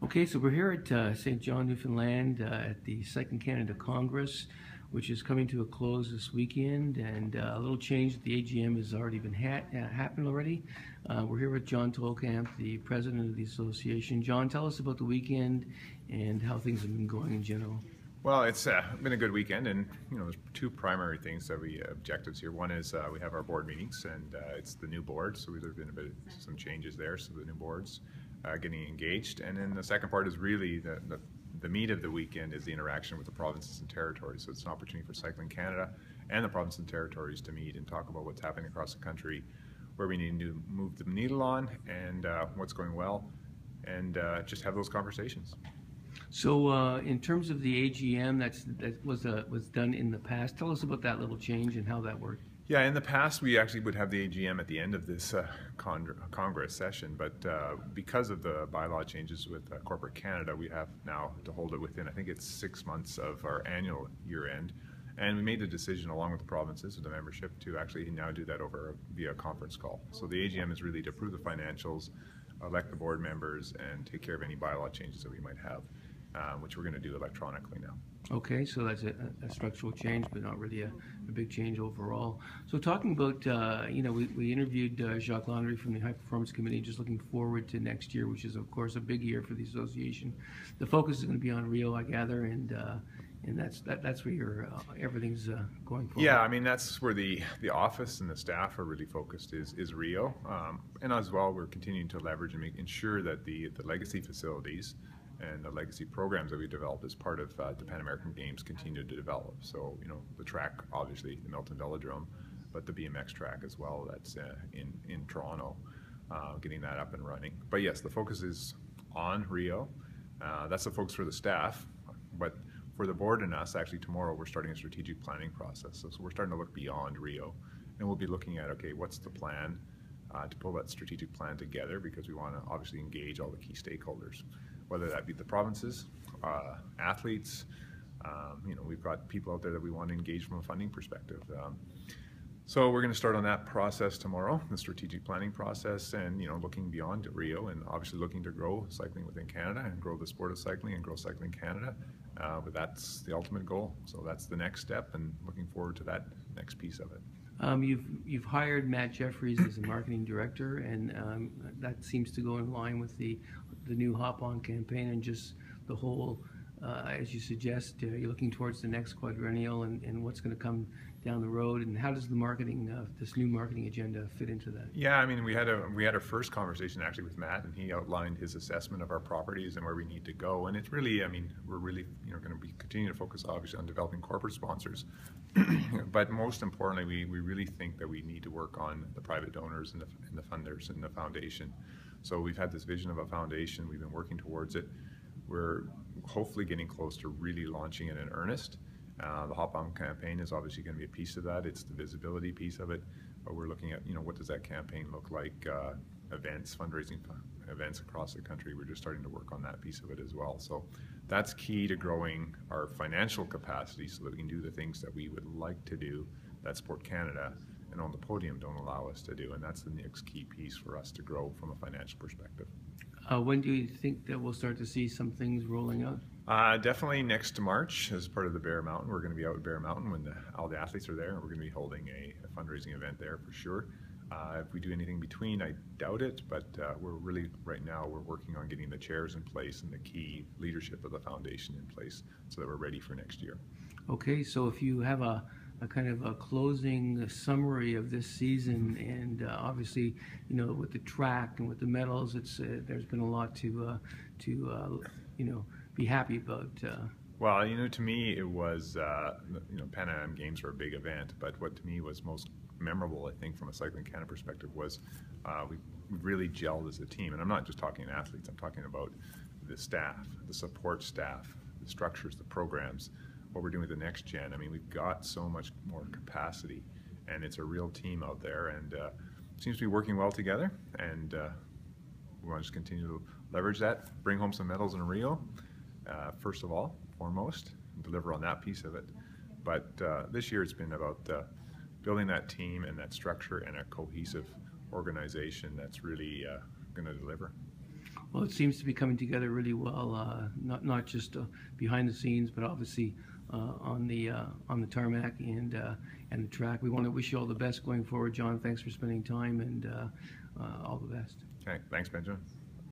Okay, so we're here at St. John, Newfoundland at the Cycling Canada Congress, which is coming to a close this weekend, and a little change. The AGM has already been happened already. We're here with John Tolkamp, the president of the association. John, tell us about the weekend and how things have been going in general. Well, it's been a good weekend, and there's two primary things that we objectives here. One is we have our board meetings, and it's the new board, so there's been some changes there. So the new boards getting engaged, and then the second part is really the meat of the weekend is the interaction with the provinces and territories. So it's an opportunity for Cycling Canada and the provinces and territories to meet and talk about what's happening across the country, where we need to move the needle on, and what's going well, and just have those conversations. So in terms of the AGM that was done in the past, tell us about that little change and how that worked. Yeah, in the past we actually would have the AGM at the end of this Congress session, but because of the bylaw changes with Corporate Canada, we have now to hold it within, I think it's 6 months of our annual year end. And we made the decision along with the provinces with the membership to actually now do that via conference call. So the AGM is really to approve the financials, elect the board members, and take care of any bylaw changes that we might have. Which we're going to do electronically now. Okay, so that's a structural change, but not really a big change overall. So talking about, we interviewed Jacques Landry from the High Performance Committee, just looking forward to next year, which is, of course, a big year for the association. The focus is going to be on Rio, I gather, and that's where everything's going forward. Yeah, I mean, that's where the office and the staff are really focused is Rio. And as well, we're continuing to leverage and ensure that the legacy facilities and the legacy programs that we developed as part of the Pan American Games continue to develop. So, the track, obviously, the Milton Velodrome, but the BMX track as well, that's in Toronto, getting that up and running. But yes, the focus is on Rio. That's the focus for the staff. But for the board and us, actually tomorrow we're starting a strategic planning process. So we're starting to look beyond Rio. And we'll be looking at, okay, what's the plan to pull that strategic plan together, because we want to obviously engage all the key stakeholders, whether that be the provinces, athletes. We've got people out there that we want to engage from a funding perspective. So we're going to start on that process tomorrow, the strategic planning process, and looking beyond Rio, and obviously looking to grow cycling within Canada and grow the sport of cycling and grow Cycling Canada. But that's the ultimate goal. So that's the next step, and looking forward to that next piece of it. You've hired Matt Jeffries as a marketing director, and that seems to go in line with the new Hop On campaign and just the whole, as you suggest, you're looking towards the next quadrennial and what's going to come down the road, and how does the marketing, this new marketing agenda fit into that? Yeah, I mean, we had our first conversation actually with Matt, and he outlined his assessment of our properties and where we need to go. And it's really, I mean, we're really going to be continuing to focus obviously on developing corporate sponsors, but most importantly, we really think that we need to work on the private donors and the funders and the foundation. So we've had this vision of a foundation. We've been working towards it. We're hopefully getting close to really launching it in earnest. The Hop On campaign is obviously going to be a piece of that. It's the visibility piece of it, but we're looking at, what does that campaign look like, events, fundraising events across the country. We're just starting to work on that piece of it as well. So that's key to growing our financial capacity so that we can do the things that we would like to do that Sport Canada and on the podium don't allow us to do. And that's the next key piece for us to grow from a financial perspective. When do you think that we'll start to see some things rolling out? Definitely next March as part of the Bear Mountain. We're going to be out at Bear Mountain when all the athletes are there, and we're going to be holding a fundraising event there for sure. If we do anything between, I doubt it, but we're really, right now, we're working on getting the chairs in place and the key leadership of the foundation in place so that we're ready for next year. Okay, so if you have a kind of a closing summary of this season, and obviously, with the track and with the medals, it's there's been a lot to be happy about. Well, to me, it was Pan Am Games were a big event, but what to me was most memorable, I think, from a Cycling Canada perspective, was we really gelled as a team. And I'm not just talking athletes; I'm talking about the staff, the support staff, the structures, the programs. What we're doing with the next gen. I mean, we've got so much more capacity, and it's a real team out there, and seems to be working well together. And we want to just continue to leverage that, bring home some medals in Rio, first of all, foremost, and deliver on that piece of it. But this year it's been about building that team and that structure and a cohesive organization that's really going to deliver. Well, it seems to be coming together really well, not just behind the scenes, but obviously on the tarmac and the track. We want to wish you all the best going forward, John. Thanks for spending time, and all the best. Okay, thanks, Benjamin.